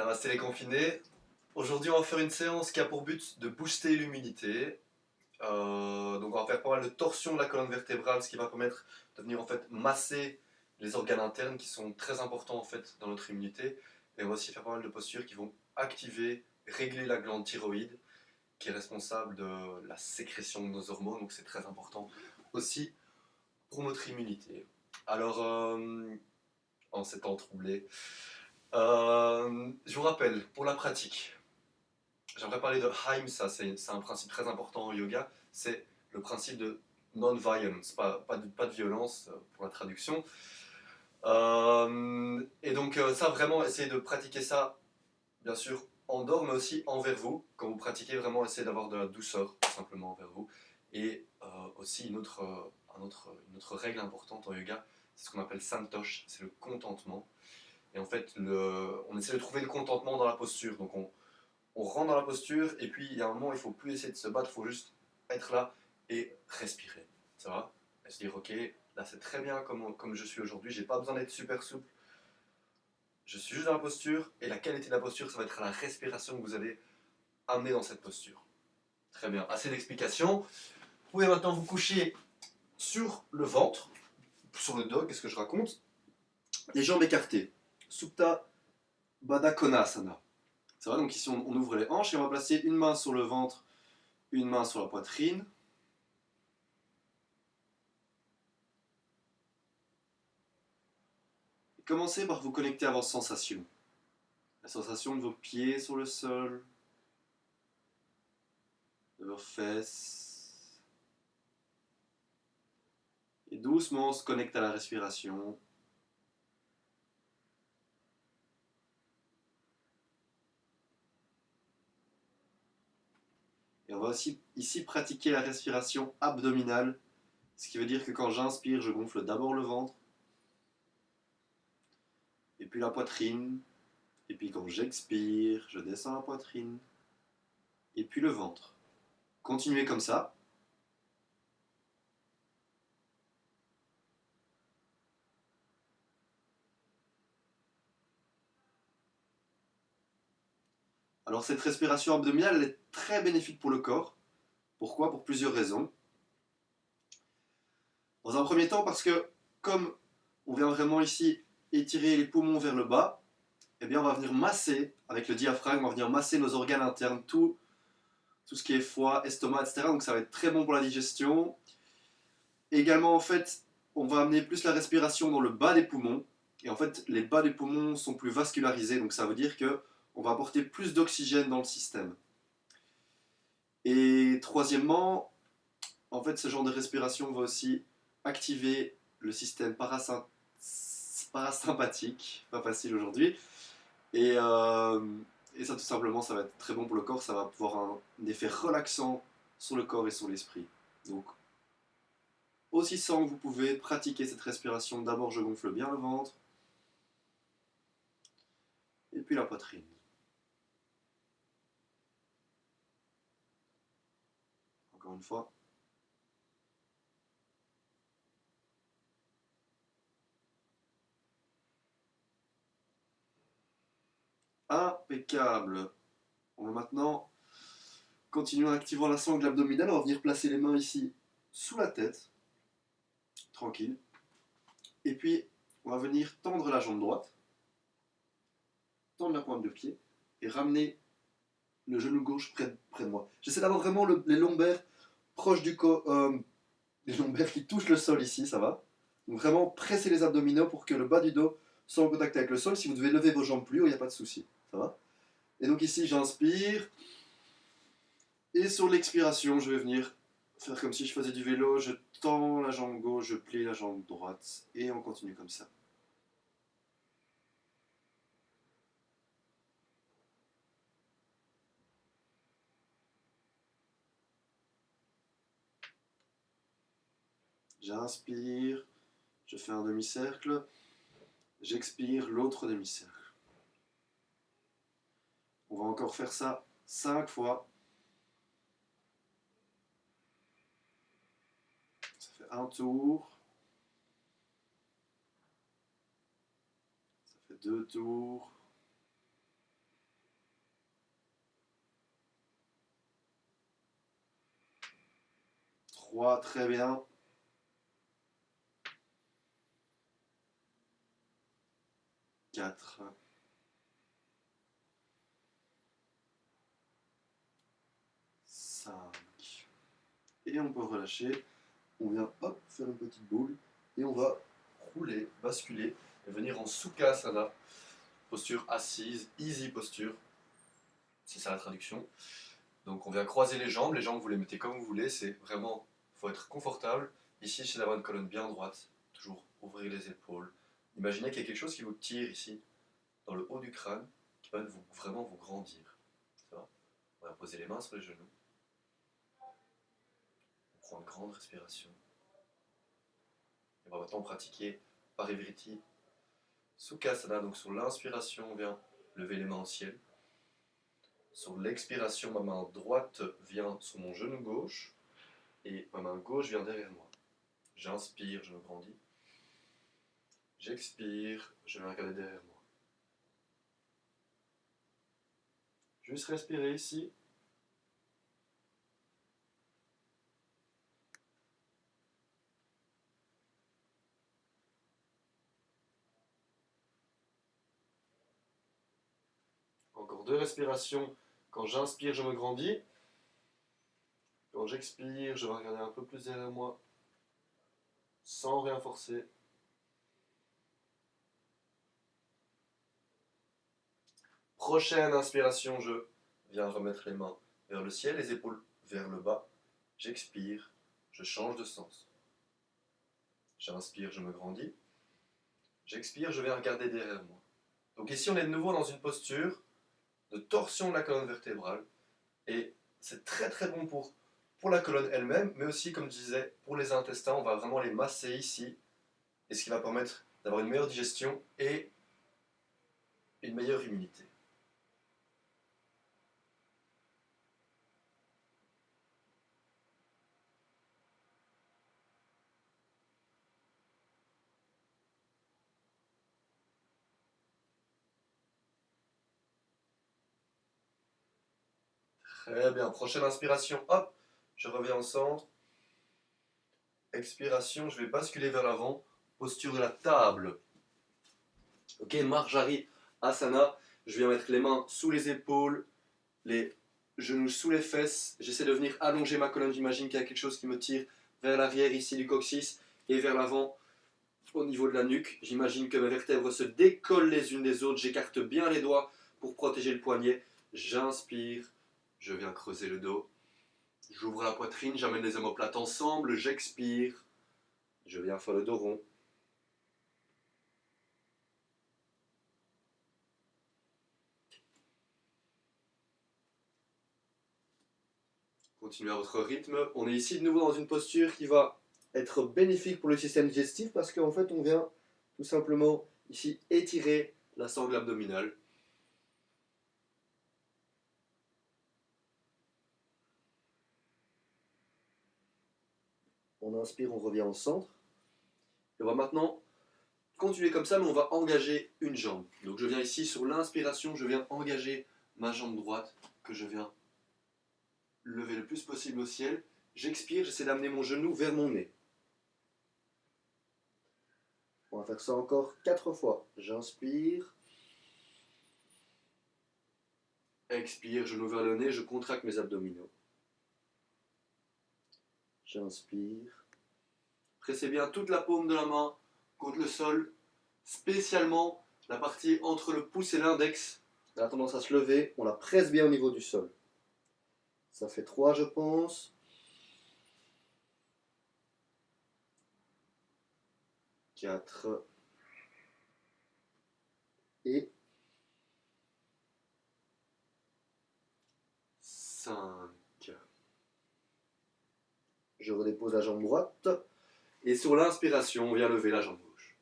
Namasté les confinés. Aujourd'hui, on va faire une séance qui a pour but de booster l'immunité. Donc, on va faire pas mal de torsion de la colonne vertébrale, ce qui va permettre de venir en fait masser les organes internes qui sont très importants en fait dans notre immunité. Et on va aussi faire pas mal de postures qui vont activer, régler la glande thyroïde, qui est responsable de la sécrétion de nos hormones. Donc, c'est très important aussi pour notre immunité. Alors, en ces temps troublés, je vous rappelle, pour la pratique, j'aimerais parler de Haim, ça c'est un principe très important en yoga, c'est le principe de non-violence, pas de violence pour la traduction. Et donc ça, vraiment, essayez de pratiquer ça, bien sûr, en dehors, mais aussi envers vous. Quand vous pratiquez, vraiment, essayez d'avoir de la douceur, tout simplement, envers vous. Et aussi, une autre règle importante en yoga, c'est ce qu'on appelle santosh, c'est le contentement. Et en fait, on essaie de trouver le contentement dans la posture. Donc on rentre dans la posture, et puis il y a un moment, il ne faut plus essayer de se battre, il faut juste être là et respirer. Ça va? Et se dire, ok, là c'est très bien comme je suis aujourd'hui, j'ai pas besoin d'être super souple. Je suis juste dans la posture, et la qualité de la posture, ça va être la respiration que vous allez amener dans cette posture. Très bien, assez d'explications. Vous pouvez maintenant vous coucher sur le ventre, sur le dos, qu'est-ce que je raconte? Les jambes écartées. Supta Baddha Konasana. C'est vrai, donc ici on ouvre les hanches et on va placer une main sur le ventre, une main sur la poitrine. Et commencez par vous connecter à vos sensations. La sensation de vos pieds sur le sol, de vos fesses. Et doucement on se connecte à la respiration. Et on va aussi ici pratiquer la respiration abdominale, ce qui veut dire que quand j'inspire, je gonfle d'abord le ventre, et puis la poitrine, et puis quand j'expire, je descends la poitrine, et puis le ventre. Continuez comme ça. Alors cette respiration abdominale, elle est très bénéfique pour le corps. Pourquoi? Pour plusieurs raisons. Dans un premier temps, parce que comme on vient vraiment ici étirer les poumons vers le bas, eh bien on va venir masser, avec le diaphragme, on va venir masser nos organes internes, tout ce qui est foie, estomac, etc. Donc ça va être très bon pour la digestion. Également, en fait, on va amener plus la respiration dans le bas des poumons. Et en fait, les bas des poumons sont plus vascularisés, donc ça veut dire que on va apporter plus d'oxygène dans le système. Et troisièmement, en fait, ce genre de respiration va aussi activer le système parasympathique, pas facile aujourd'hui. Et, euh, et ça, tout simplement, ça va être très bon pour le corps, ça va avoir un effet relaxant sur le corps et sur l'esprit. Donc, aussi sans que vous pouvez pratiquer cette respiration, d'abord je gonfle bien le ventre, et puis la poitrine. Encore une fois. Impeccable. On va maintenant continuer en activant la sangle abdominale. On va venir placer les mains ici sous la tête, tranquille. Et puis, on va venir tendre la jambe droite, tendre la pointe de pied et ramener le genou gauche près de moi. J'essaie d'avoir vraiment les lombaires proches du corps, les lombaires qui touchent le sol ici, ça va. Donc vraiment presser les abdominaux pour que le bas du dos soit en contact avec le sol. Si vous devez lever vos jambes plus haut, il n'y a pas de souci, ça va. Et donc ici, j'inspire. Et sur l'expiration, je vais venir faire comme si je faisais du vélo. Je tends la jambe gauche, je plie la jambe droite. Et on continue comme ça. J'inspire, je fais un demi-cercle. J'expire l'autre demi-cercle. On va encore faire ça 5 fois. Ça fait un tour. Ça fait 2 tours. 3, très bien. 4. 5. Et on peut relâcher. On vient hop, faire une petite boule. Et on va rouler, basculer et venir en Sukhasana. Posture assise, easy posture. C'est ça la traduction. Donc on vient croiser les jambes vous les mettez comme vous voulez, c'est vraiment, il faut être confortable. Ici, c'est d'avoir une colonne bien droite, toujours ouvrir les épaules. Imaginez qu'il y a quelque chose qui vous tire ici, dans le haut du crâne, qui va vraiment vous grandir. Ça va? On va poser les mains sur les genoux. On prend une grande respiration. Et on va maintenant pratiquer Parivriti Sukhasana. Donc sur l'inspiration, on vient lever les mains au ciel. Sur l'expiration, ma main droite vient sur mon genou gauche et ma main gauche vient derrière moi. J'inspire, je me grandis. J'expire, je viens regarder derrière moi. Juste respirer ici. Encore 2 respirations. Quand j'inspire, je me grandis. Quand j'expire, je vais regarder un peu plus derrière moi, sans rien forcer. Prochaine inspiration, je viens remettre les mains vers le ciel, les épaules vers le bas. J'expire, je change de sens. J'inspire, je me grandis. J'expire, je viens regarder derrière moi. Donc ici, on est de nouveau dans une posture de torsion de la colonne vertébrale. Et c'est très très bon pour la colonne elle-même, mais aussi, comme je disais, pour les intestins. On va vraiment les masser ici, et ce qui va permettre d'avoir une meilleure digestion et une meilleure immunité. Très bien. Prochaine inspiration, hop, je reviens au centre. Expiration, je vais basculer vers l'avant. Posture de la table. Ok, Marjari Asana. Je viens mettre les mains sous les épaules, les genoux sous les fesses. J'essaie de venir allonger ma colonne. J'imagine qu'il y a quelque chose qui me tire vers l'arrière ici du coccyx et vers l'avant au niveau de la nuque. J'imagine que mes vertèbres se décollent les unes des autres. J'écarte bien les doigts pour protéger le poignet. J'inspire, je viens creuser le dos. J'ouvre la poitrine, j'amène les omoplates ensemble, j'expire, je viens faire le dos rond. Continuez à votre rythme. On est ici de nouveau dans une posture qui va être bénéfique pour le système digestif parce qu'en fait on vient tout simplement ici étirer la sangle abdominale. On inspire, on revient au centre. Et on va maintenant continuer comme ça, mais on va engager une jambe. Donc je viens ici sur l'inspiration, je viens engager ma jambe droite que je viens lever le plus possible au ciel. J'expire, j'essaie d'amener mon genou vers mon nez. On va faire ça encore 4 fois. J'inspire. Expire, genou vers le nez, je contracte mes abdominaux. J'inspire. Pressez bien toute la paume de la main contre le sol, spécialement la partie entre le pouce et l'index. Elle a tendance à se lever, on la presse bien au niveau du sol. Ça fait 3, je pense. 4. Et 5. Je redépose la jambe droite. Et sur l'inspiration, on vient lever la jambe gauche.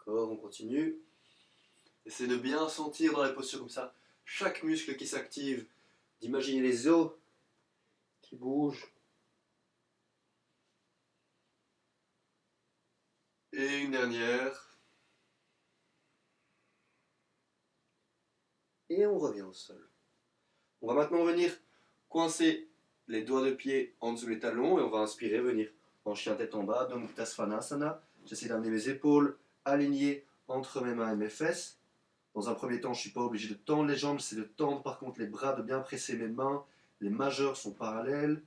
Encore, on continue. Essayez de bien sentir dans la posture comme ça, chaque muscle qui s'active, d'imaginer les os qui bougent. Et une dernière. Et on revient au sol. On va maintenant venir coincer les doigts de pied en dessous des talons et on va inspirer, venir en chien tête en bas, donc Svanasana. J'essaie d'amener mes épaules alignées entre mes mains et mes fesses. Dans un premier temps, je ne suis pas obligé de tendre les jambes, c'est de tendre par contre les bras, de bien presser mes mains. Les majeurs sont parallèles.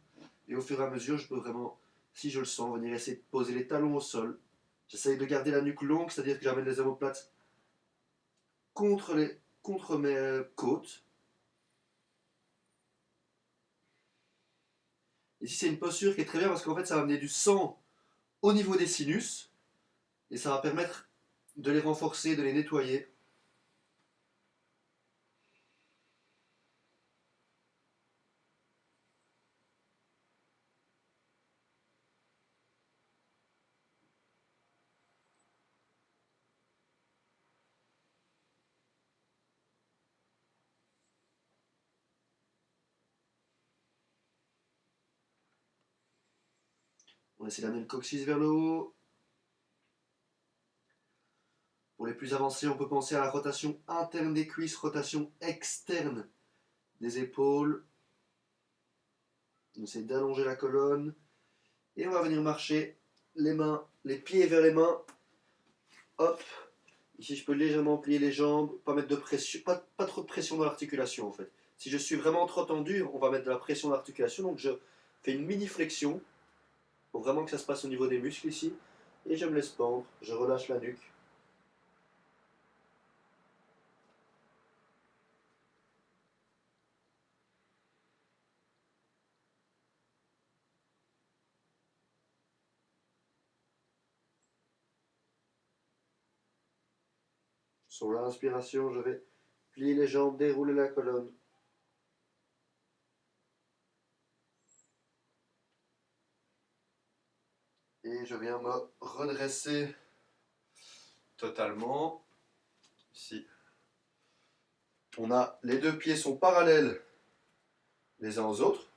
Et au fur et à mesure, je peux vraiment, si je le sens, venir essayer de poser les talons au sol. J'essaye de garder la nuque longue, c'est-à-dire que j'amène les omoplates contre mes côtes. Ici, c'est une posture qui est très bien parce qu'en fait, ça va amener du sang au niveau des sinus et ça va permettre de les renforcer, de les nettoyer. On essaie d'amener le coccyx vers le haut. Pour les plus avancés, on peut penser à la rotation interne des cuisses, rotation externe des épaules. On essaie d'allonger la colonne. Et on va venir marcher les mains, les pieds vers les mains. Hop. Ici, je peux légèrement plier les jambes, pas mettre de pression, pas trop de pression dans l'articulation en fait. Si je suis vraiment trop tendu, on va mettre de la pression dans l'articulation. Donc je fais une mini flexion pour vraiment que ça se passe au niveau des muscles ici. Et je me laisse pendre, je relâche la nuque. Sur l'inspiration, je vais plier les jambes, dérouler la colonne. Et je viens me redresser totalement. Ici. On a les deux pieds sont parallèles les uns aux autres,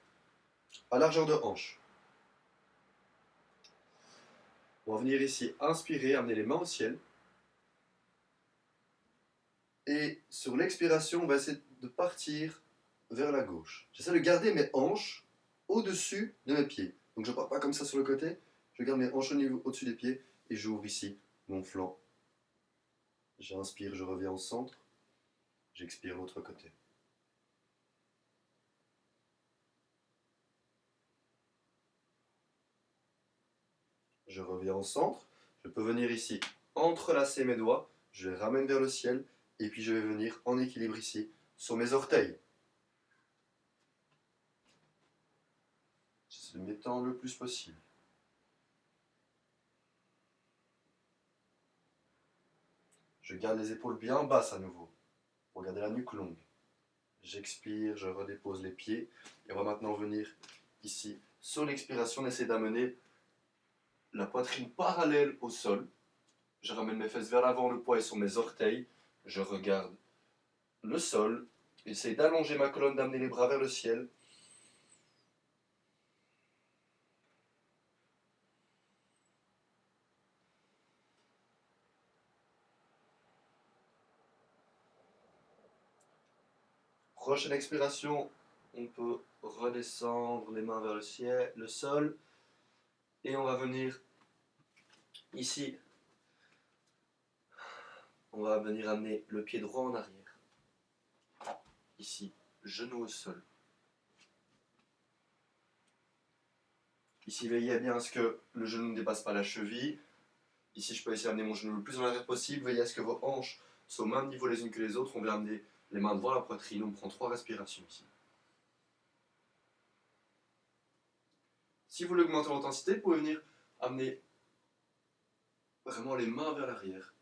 à largeur de hanche. On va venir ici inspirer, amener les mains au ciel. Et sur l'expiration, on va essayer de partir vers la gauche. J'essaie de garder mes hanches au-dessus de mes pieds. Donc je ne pars pas comme ça sur le côté, je garde mes hanches au-dessus des pieds et j'ouvre ici mon flanc. J'inspire, je reviens au centre, j'expire l'autre côté. Je reviens au centre, je peux venir ici entrelacer mes doigts, je les ramène vers le ciel et puis je vais venir en équilibre ici sur mes orteils. J'essaie de m'étendre le plus possible. Je garde les épaules bien basses à nouveau, pour garder la nuque longue. J'expire, je redépose les pieds. Et on va maintenant venir ici. Sur l'expiration, on essaie d'amener la poitrine parallèle au sol. Je ramène mes fesses vers l'avant, le poids est sur mes orteils. Je regarde le sol. J'essaie d'allonger ma colonne, d'amener les bras vers le ciel. Prochaine expiration, on peut redescendre les mains vers le ciel, le sol. Et on va venir ici. On va venir amener le pied droit en arrière. Ici, genou au sol. Ici, veillez bien à ce que le genou ne dépasse pas la cheville. Ici, je peux essayer d'amener mon genou le plus en arrière possible. Veillez à ce que vos hanches soient au même niveau les unes que les autres. On vient amener les mains devant la poitrine. On prend 3 respirations ici. Si vous voulez augmenter l'intensité, vous pouvez venir amener vraiment les mains vers l'arrière.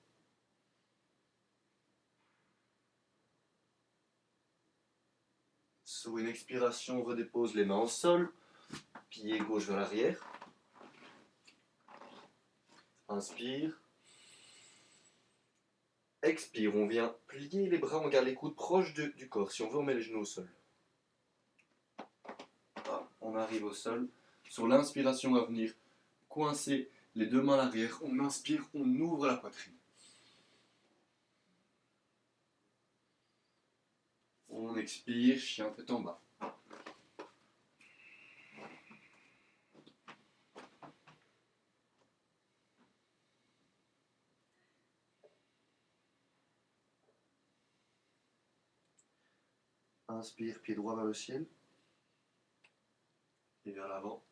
Sur une expiration, on redépose les mains au sol. Pied gauche vers l'arrière. Inspire. Expire, on vient plier les bras, on garde les coudes proches du corps. Si on veut, on met les genoux au sol. Hop, on arrive au sol. Sur l'inspiration, on va venir coincer les deux mains à l'arrière. On inspire, on ouvre la poitrine. On expire, chien tête en bas. Inspire, pied droit vers le ciel. Et vers l'avant.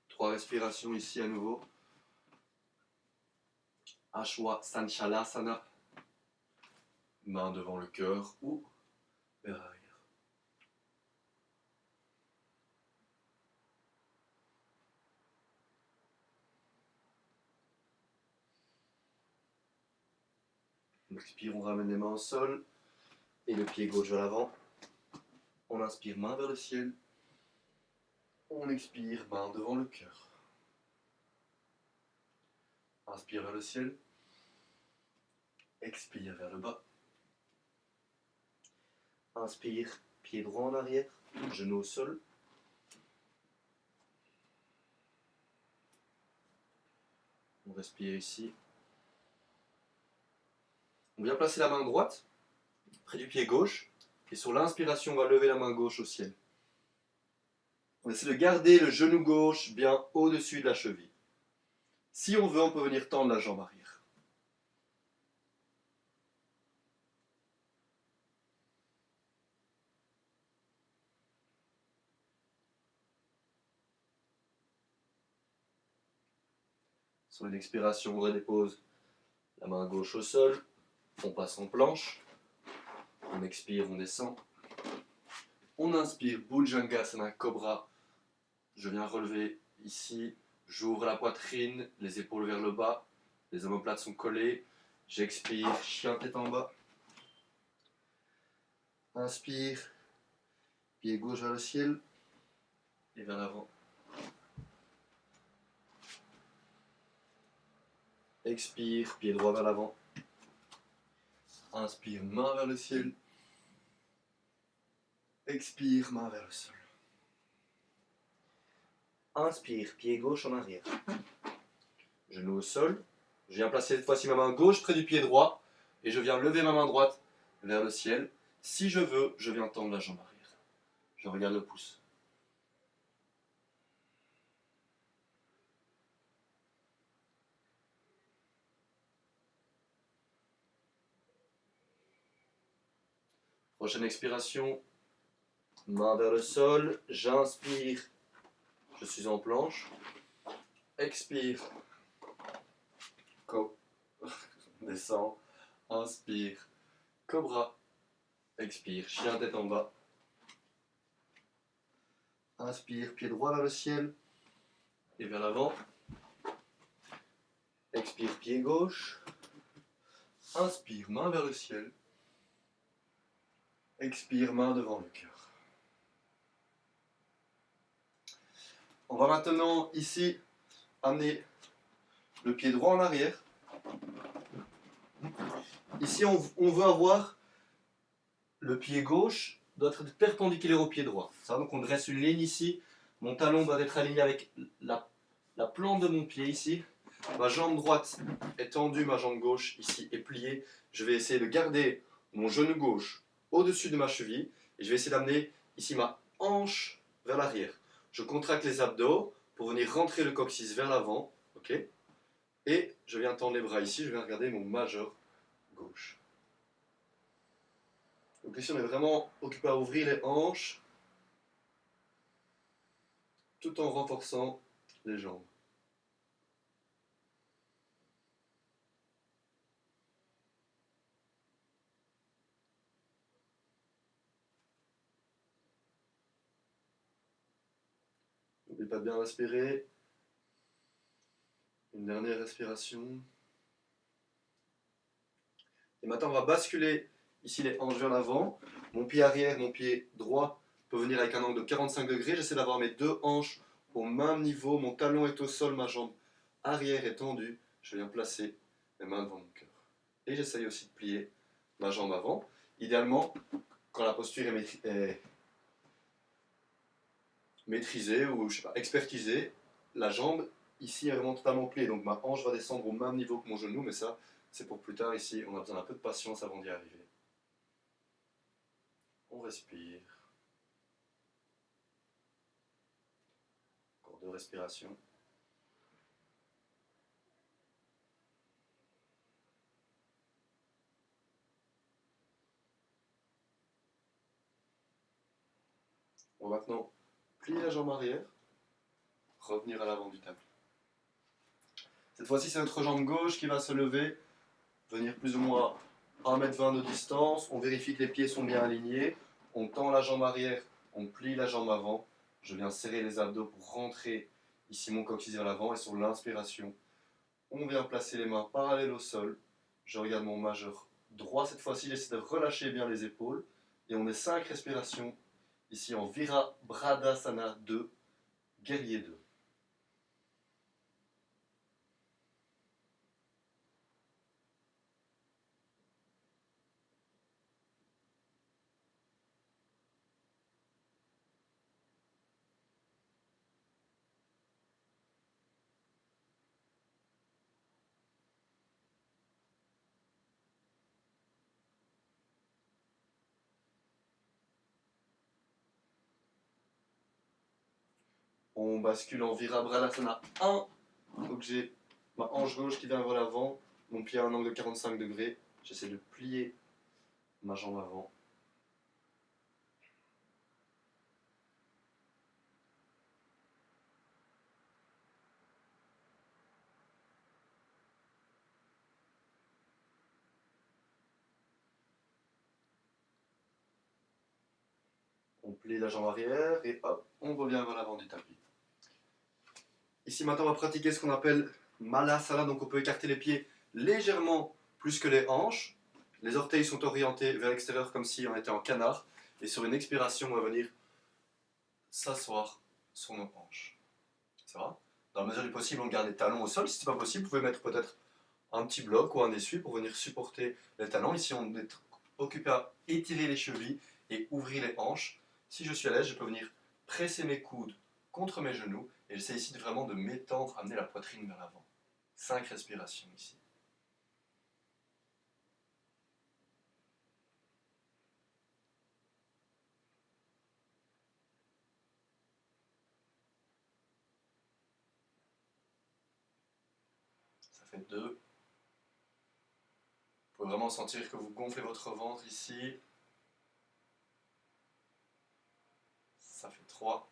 3 respirations ici à nouveau. Ashwa Sanchalasana. Main devant le cœur ou vers l'arrière. On expire, on ramène les mains au sol et le pied gauche vers l'avant. On inspire, main vers le ciel. On expire, main devant le cœur. Inspire vers le ciel. Expire vers le bas. Inspire, pied droit en arrière, genou au sol. On respire ici. On vient placer la main droite près du pied gauche. Et sur l'inspiration, on va lever la main gauche au ciel. On essaie de garder le genou gauche bien au-dessus de la cheville. Si on veut, on peut venir tendre la jambe arrière. Sur une expiration, on redépose la main gauche au sol. On passe en planche. On expire, on descend. On inspire, Bhujangasana, Cobra. Je viens relever ici. J'ouvre la poitrine, les épaules vers le bas. Les omoplates sont collées. J'expire, chien tête en bas. Inspire, pied gauche vers le ciel et vers l'avant. Expire, pied droit vers l'avant. Inspire, main vers le ciel. Expire, main vers le sol. Inspire, pied gauche en arrière. Genou au sol. Je viens placer cette fois-ci ma main gauche près du pied droit. Et je viens lever ma main droite vers le ciel. Si je veux, je viens tendre la jambe arrière. Je regarde le pouce. Prochaine expiration. Main vers le sol. J'inspire. Je suis en planche. Expire. Descend. Inspire. Cobra. Expire. Chien tête en bas. Inspire. Pied droit vers le ciel. Et vers l'avant. Expire. Pied gauche. Inspire. Main vers le ciel. Expire. Main devant le cœur. On va maintenant ici amener le pied droit en arrière. Ici, on veut avoir le pied gauche doit être perpendiculaire au pied droit. Ça, donc on dresse une ligne ici. Mon talon doit être aligné avec la plante de mon pied ici. Ma jambe droite est tendue, ma jambe gauche ici est pliée. Je vais essayer de garder mon genou gauche au-dessus de ma cheville. Et je vais essayer d'amener ici ma hanche vers l'arrière. Je contracte les abdos pour venir rentrer le coccyx vers l'avant. Ok. Et je viens tendre les bras ici. Je viens regarder mon majeur gauche. Donc ici on est vraiment occupé à ouvrir les hanches tout en renforçant les jambes. N'oubliez pas de bien respirer. Une dernière respiration. Et maintenant on va basculer ici les hanches vers l'avant. Mon pied arrière, mon pied droit peut venir avec un angle de 45 degrés. J'essaie d'avoir mes deux hanches au même niveau. Mon talon est au sol, ma jambe arrière est tendue. Je viens placer mes mains devant mon cœur. Et j'essaye aussi de plier ma jambe avant. Idéalement, quand la posture est maîtrisée ou je sais pas, expertisée, la jambe ici est vraiment totalement pliée. Donc ma hanche va descendre au même niveau que mon genou, mais ça, c'est pour plus tard. Ici, on a besoin d'un peu de patience avant d'y arriver. On respire. Encore 2 respirations. On va maintenant plier la jambe arrière, revenir à l'avant du tapis. Cette fois-ci, c'est notre jambe gauche qui va se lever, venir plus ou moins à 1,20 m de distance. On vérifie que les pieds sont bien alignés. On tend la jambe arrière, on plie la jambe avant. Je viens serrer les abdos pour rentrer ici mon coccyx vers l'avant. Et sur l'inspiration, on vient placer les mains parallèles au sol. Je regarde mon majeur droit cette fois-ci. J'essaie de relâcher bien les épaules. Et on est 5 respirations ici en Virabhadrasana 2, guerrier 2. On bascule en Virabhadrasana 1. Donc j'ai ma hanche gauche qui vient vers l'avant, mon pied à un angle de 45 degrés. J'essaie de plier ma jambe avant. On plie la jambe arrière et hop, on revient vers l'avant du tapis. Ici maintenant on va pratiquer ce qu'on appelle Malasana, donc on peut écarter les pieds légèrement plus que les hanches. Les orteils sont orientés vers l'extérieur comme si on était en canard. Et sur une expiration, on va venir s'asseoir sur nos hanches. Ça va? Dans la mesure du possible, on garde les talons au sol. Si ce n'est pas possible, vous pouvez mettre peut-être un petit bloc ou un essuie pour venir supporter les talons. Ici, on est occupé à étirer les chevilles et ouvrir les hanches. Si je suis à l'aise, je peux venir presser mes coudes contre mes genoux et j'essaie ici vraiment de m'étendre, amener la poitrine vers l'avant. 5 respirations ici. Ça fait 2. Vous pouvez vraiment sentir que vous gonflez votre ventre ici. Ça fait 3.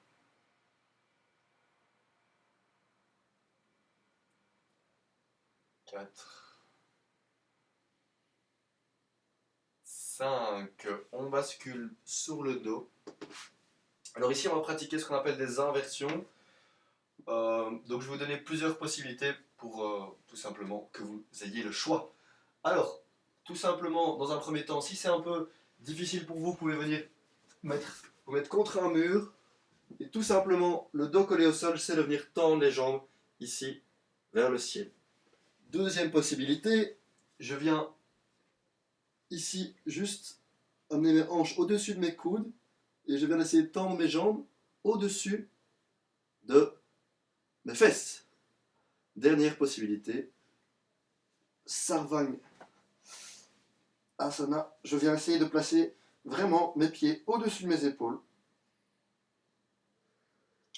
4. 5. On bascule sur le dos. Alors ici, on va pratiquer ce qu'on appelle des inversions. Donc je vais vous donner plusieurs possibilités pour tout simplement que vous ayez le choix. Alors, tout simplement, dans un premier temps, si c'est un peu difficile pour vous, vous pouvez venir vous mettre contre un mur. Et tout simplement, le dos collé au sol, c'est de venir tendre les jambes ici vers le ciel. Deuxième possibilité, je viens ici juste amener mes hanches au-dessus de mes coudes et je viens essayer de tendre mes jambes au-dessus de mes fesses. Dernière possibilité, Sarvang Asana. Je viens essayer de placer vraiment mes pieds au-dessus de mes épaules.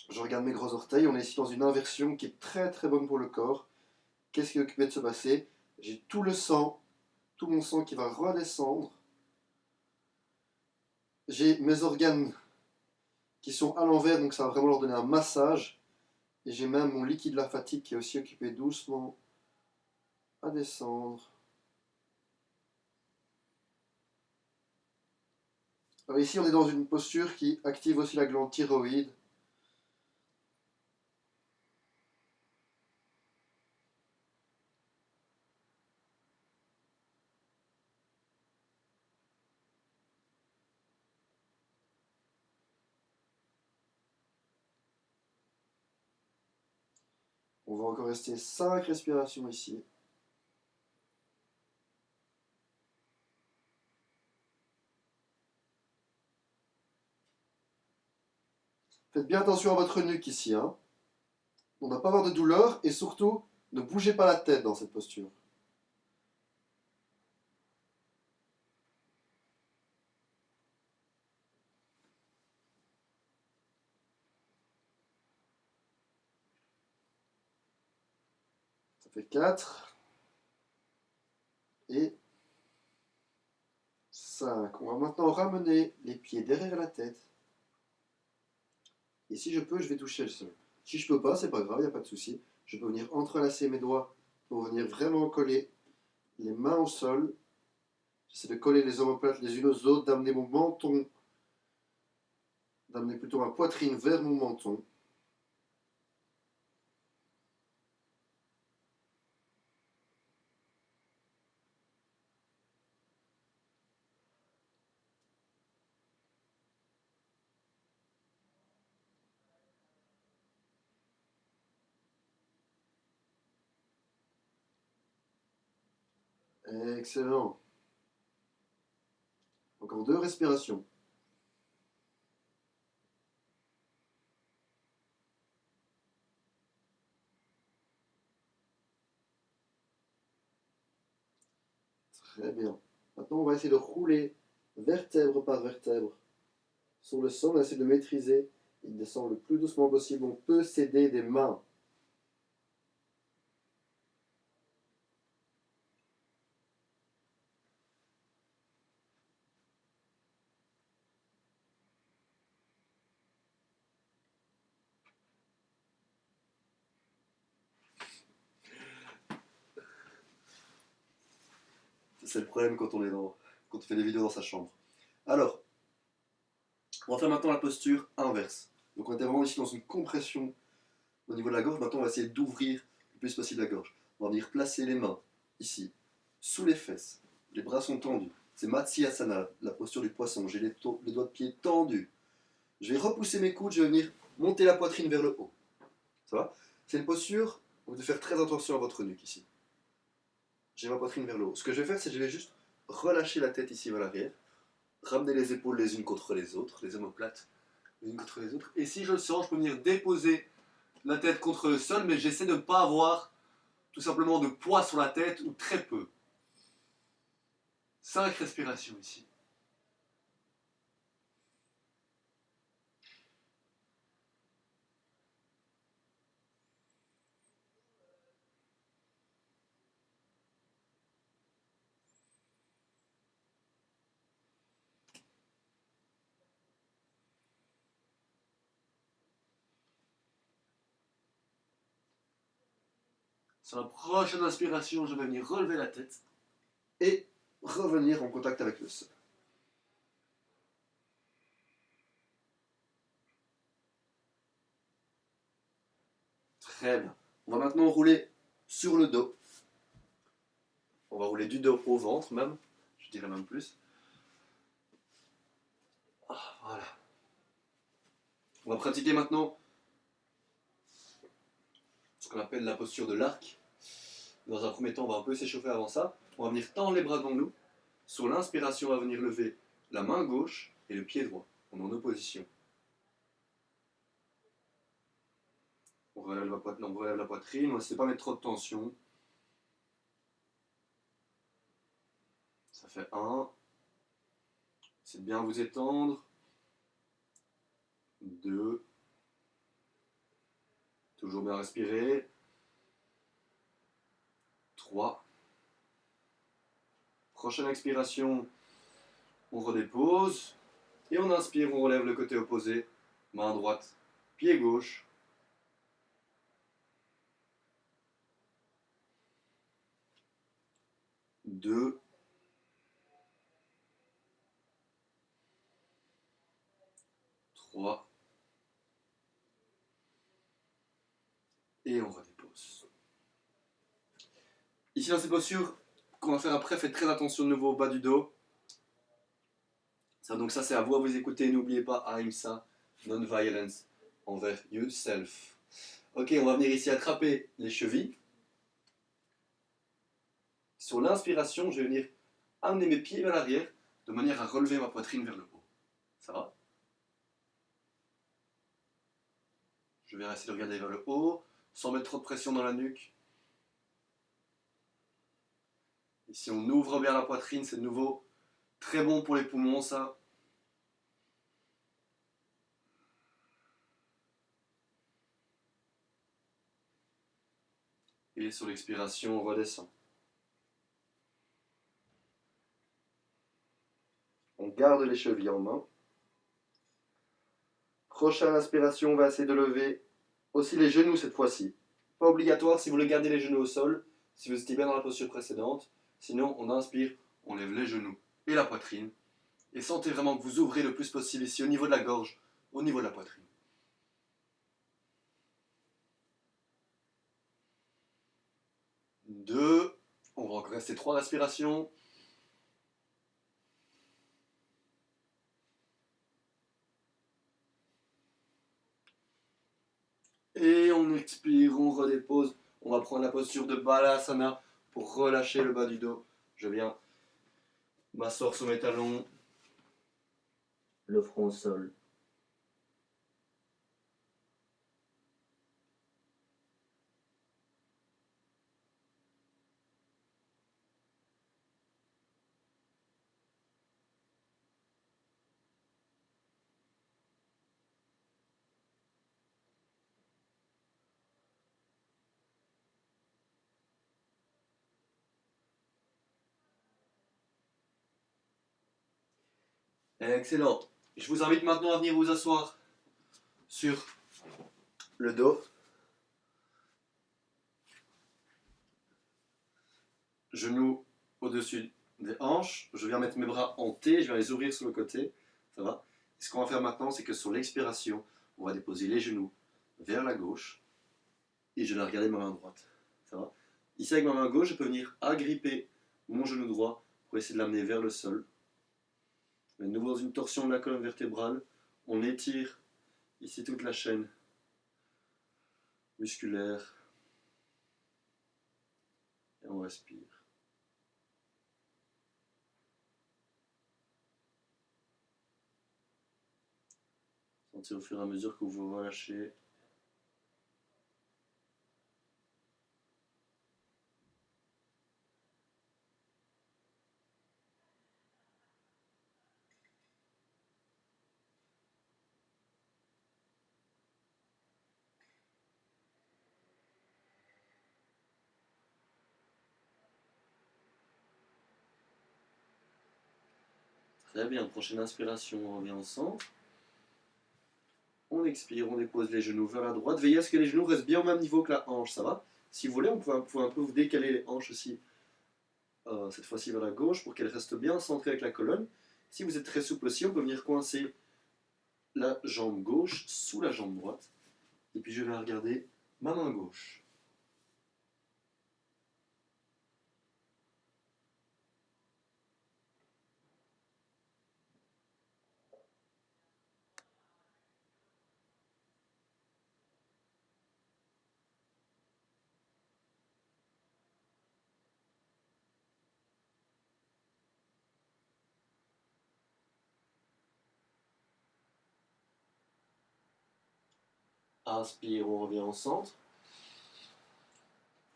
Je regarde mes gros orteils. On est ici dans une inversion qui est très très bonne pour le corps. Qu'est-ce qui est occupé de se passer? J'ai tout le sang, tout mon sang qui va redescendre. J'ai mes organes qui sont à l'envers, donc ça va vraiment leur donner un massage. Et j'ai même mon liquide lymphatique qui est aussi occupé doucement à descendre. Alors ici, on est dans une posture qui active aussi la glande thyroïde. On va encore rester 5 respirations ici. Faites bien attention à votre nuque ici, hein. On n'a pas avoir de douleur et surtout, ne bougez pas la tête dans cette posture. Ça fait 4 et 5. On va maintenant ramener les pieds derrière la tête. Et si je peux, je vais toucher le sol. Si je peux pas, c'est pas grave, il n'y a pas de souci. Je peux venir entrelacer mes doigts pour venir vraiment coller les mains au sol. J'essaie de coller les omoplates les unes aux autres, d'amener mon menton, d'amener plutôt ma poitrine vers mon menton. Excellent. Encore 2 respirations. Très bien. Maintenant, on va essayer de rouler vertèbre par vertèbre sur le sol. On va essayer de maîtriser. Il descend le plus doucement possible. On peut s'aider des mains. C'est le problème quand on fait des vidéos dans sa chambre. Alors, on va faire maintenant la posture inverse. Donc on était vraiment ici dans une compression au niveau de la gorge. Maintenant, on va essayer d'ouvrir le plus possible la gorge. On va venir placer les mains ici, sous les fesses. Les bras sont tendus. C'est Matsyasana, la posture du poisson. J'ai les doigts de pied tendus. Je vais repousser mes coudes, je vais venir monter la poitrine vers le haut. Ça va? C'est une posture où vous devez faire très attention à votre nuque ici. J'ai ma poitrine vers le haut. Ce que je vais faire, c'est que je vais juste relâcher la tête ici vers l'arrière, ramener les épaules les unes contre les autres, les omoplates les unes contre les autres. Et si je le sens, je peux venir déposer la tête contre le sol, mais j'essaie de ne pas avoir tout simplement de poids sur la tête ou très peu. 5 respirations ici. Sur la prochaine inspiration, je vais venir relever la tête et revenir en contact avec le sol. Très bien. On va maintenant rouler sur le dos. On va rouler du dos au ventre même, je dirais même plus. Voilà. On va pratiquer maintenant ce qu'on appelle la posture de l'arc. Dans un premier temps, on va un peu s'échauffer avant ça. On va venir tendre les bras devant nous. Sur l'inspiration, on va venir lever la main gauche et le pied droit. On est en opposition. On relève la poitrine, on essaie de ne pas mettre trop de tension. Ça fait 1. C'est de bien vous étendre. 2. Toujours bien respirer. 3. Prochaine expiration, on redépose. Et on inspire, on relève le côté opposé. Main droite, pied gauche. 2. 3. Et on redépose. Ici dans cette posture qu'on va faire après, faites très attention de nouveau au bas du dos. Donc ça c'est à vous à vous écouter, n'oubliez pas Ahimsa, non-violence envers yourself. Ok, on va venir ici attraper les chevilles. Sur l'inspiration, je vais venir amener mes pieds vers l'arrière de manière à relever ma poitrine vers le haut. Ça va? Je vais essayer de regarder vers le haut, sans mettre trop de pression dans la nuque. Et si on ouvre bien la poitrine, c'est de nouveau très bon pour les poumons, ça. Et sur l'expiration, on redescend. On garde les chevilles en main. Prochaine inspiration, on va essayer de lever aussi les genoux cette fois-ci. Pas obligatoire si vous voulez garder les genoux au sol, si vous étiez bien dans la posture précédente. Sinon, on inspire, on lève les genoux et la poitrine. Et sentez vraiment que vous ouvrez le plus possible ici, au niveau de la gorge, au niveau de la poitrine. 2, on va encore rester 3 respirations. Et on expire, on redépose. On va prendre la posture de Balasana pour relâcher le bas du dos. Je viens m'asseoir sur mes talons, le front au sol. Excellent. Je vous invite maintenant à venir vous asseoir sur le dos. Genoux au-dessus des hanches. Je viens mettre mes bras en T, je viens les ouvrir sur le côté. Ça va? Et ce qu'on va faire maintenant, c'est que sur l'expiration, on va déposer les genoux vers la gauche et je vais regarder ma main droite. Ça va? Ici, avec ma main gauche, je peux venir agripper mon genou droit pour essayer de l'amener vers le sol. De nouveau dans une torsion de la colonne vertébrale, on étire ici toute la chaîne musculaire et on respire. Sentez au fur et à mesure que vous vous relâchez. Très bien, prochaine inspiration, on revient au centre. On expire, on dépose les genoux vers la droite. Veillez à ce que les genoux restent bien au même niveau que la hanche, ça va? Si vous voulez, on peut un peu vous décaler les hanches aussi, cette fois-ci vers la gauche, pour qu'elles restent bien centrées avec la colonne. Si vous êtes très souple aussi, on peut venir coincer la jambe gauche sous la jambe droite. Et puis je vais regarder ma main gauche. Inspire, on revient au centre.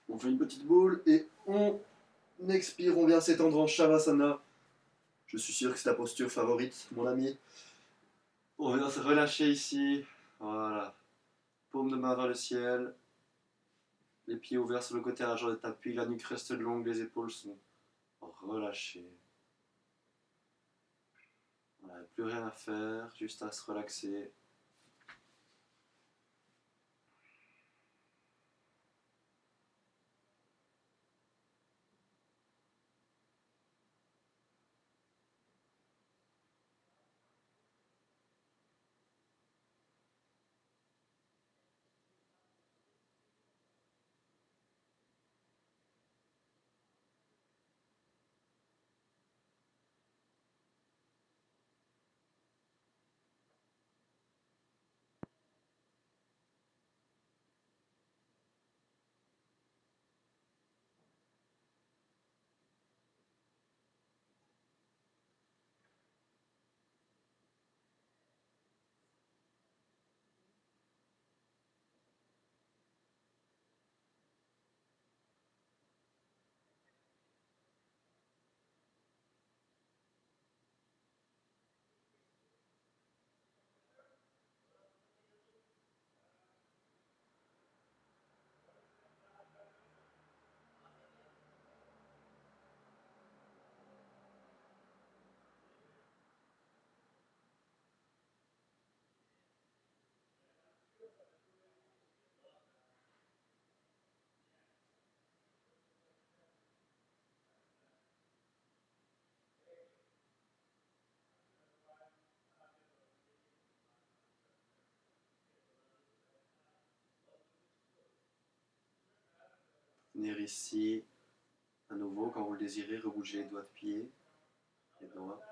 On fait une petite boule et on expire, on vient s'étendre en Shavasana. Je suis sûr que c'est ta posture favorite, mon ami. On vient se relâcher ici. Voilà. Paume de main vers le ciel. Les pieds ouverts sur le côté argent de tapis. La nuque reste longue, les épaules sont relâchées. Voilà, plus rien à faire, juste à se relaxer. Venir ici, à nouveau, quand vous le désirez, rebouger les doigts de pied, les doigts.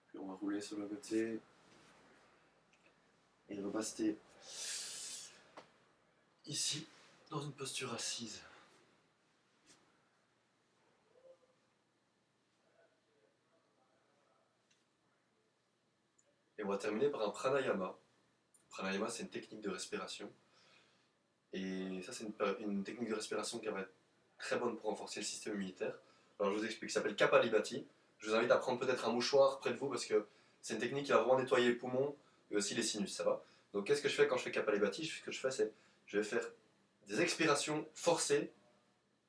Puis on va rouler sur le côté. Et repasser ici, dans une posture assise. Et on va terminer par un pranayama. Pranayama, c'est une technique de respiration. Et ça, c'est une technique de respiration qui va être très bonne pour renforcer le système immunitaire. Alors, je vous explique, ça s'appelle Kapalibhati. Je vous invite à prendre peut-être un mouchoir près de vous parce que c'est une technique qui va vraiment nettoyer les poumons et aussi les sinus, ça va. Donc, qu'est-ce que je fais quand je fais Kapalibhati? Ce que je fais, c'est je vais faire des expirations forcées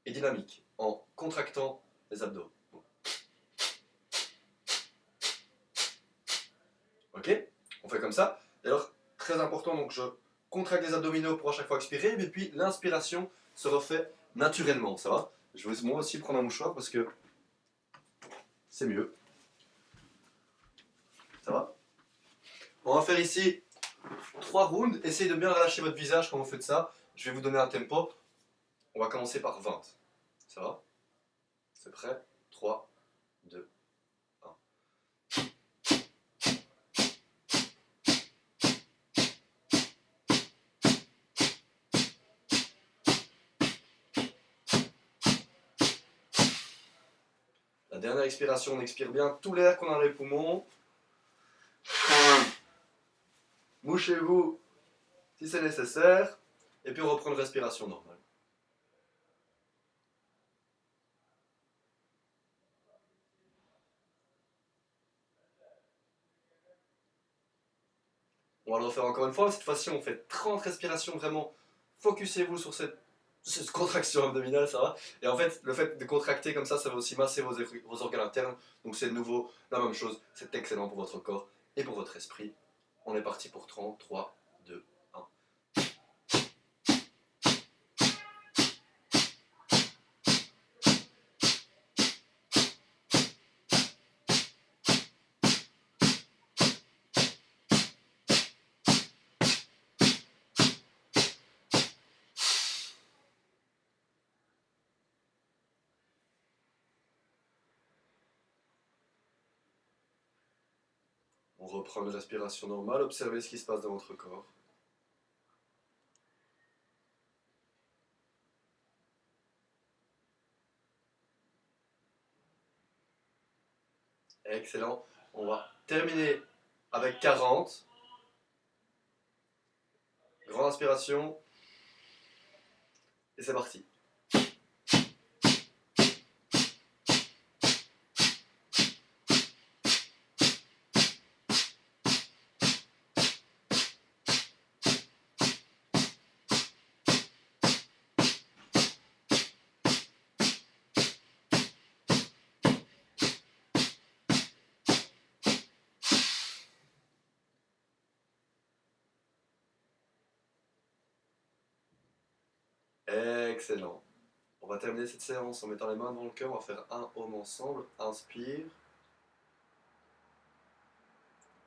et dynamiques en contractant les abdos. Ok? On fait comme ça. Et alors, très important, donc je contracte les abdominaux pour à chaque fois expirer, et puis l'inspiration se refait naturellement, ça va? Je vais moi aussi prendre un mouchoir parce que c'est mieux. Ça va? On va faire ici 3 rounds. Essayez de bien relâcher votre visage quand vous faites ça. Je vais vous donner un tempo. On va commencer par 20. Ça va? C'est prêt? 3, 2, 1. La dernière expiration, on expire bien tout l'air qu'on a dans les poumons. Mouchez-vous si c'est nécessaire. Et puis on reprend une respiration normale. On va le refaire encore une fois. Cette fois-ci, on fait 30 respirations vraiment. Focussez-vous sur cette contraction abdominale, ça va. Et en fait, le fait de contracter comme ça va aussi masser vos organes internes. Donc c'est de nouveau la même chose. C'est excellent pour votre corps et pour votre esprit. On est parti pour 30. 3, 2, 1. On reprend une respiration normale. Observez ce qui se passe dans votre corps. Excellent. On va terminer avec 40. Grande inspiration. Et c'est parti. Excellent. On va terminer cette séance en mettant les mains devant le cœur. On va faire un home ensemble. Inspire.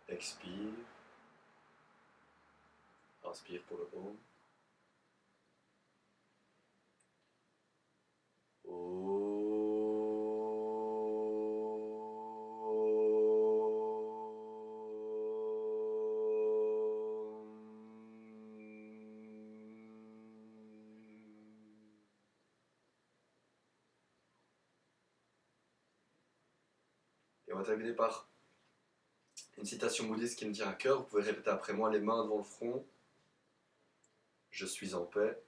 Expire. Inspire pour le home. Et on va terminer par une citation bouddhiste qui me tient à cœur. Vous pouvez répéter après moi, les mains devant le front. Je suis en paix.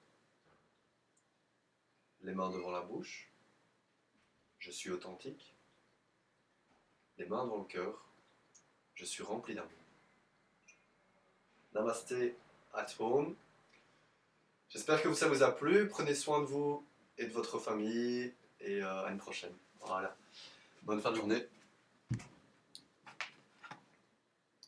Les mains devant la bouche. Je suis authentique. Les mains devant le cœur. Je suis rempli d'amour. Namasté at home. J'espère que ça vous a plu. Prenez soin de vous et de votre famille. Et à une prochaine. Voilà. Bonne fin de journée.